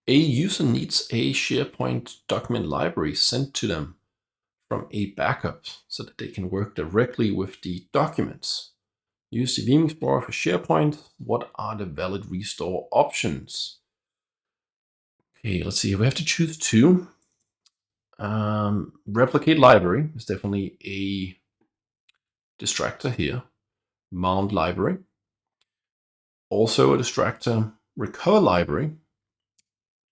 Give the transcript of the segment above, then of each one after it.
A user needs a SharePoint document library sent to them from a backup so that they can work directly with the documents. Use the Veeam Explorer for SharePoint. What are the valid restore options? Okay, let's see. We have to choose two. Replicate library is definitely a distractor here. Mount library. Also a distractor. Recover library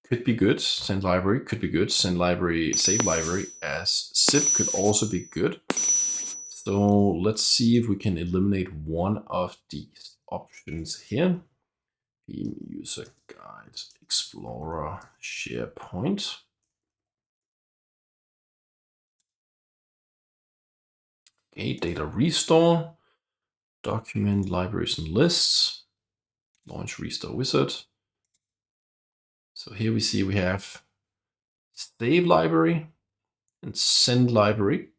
could be good. Send library could be good. Send library, save library as zip could also be good. So let's see if we can eliminate one of these options here. Veeam User Guide Explorer SharePoint. Okay, data restore, document libraries and lists, launch restore wizard. So here we see we have save library and send library,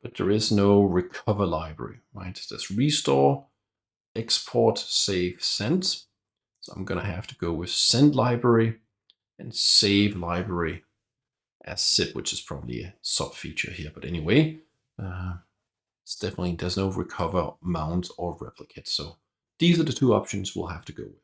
but there is no recover library, right? There's restore, export, save, send. So I'm gonna have to go with send library and save library as zip, which is probably a sub feature here. But anyway, it's definitely, there's no recover, mount, or replicate. So these are the two options we'll have to go with.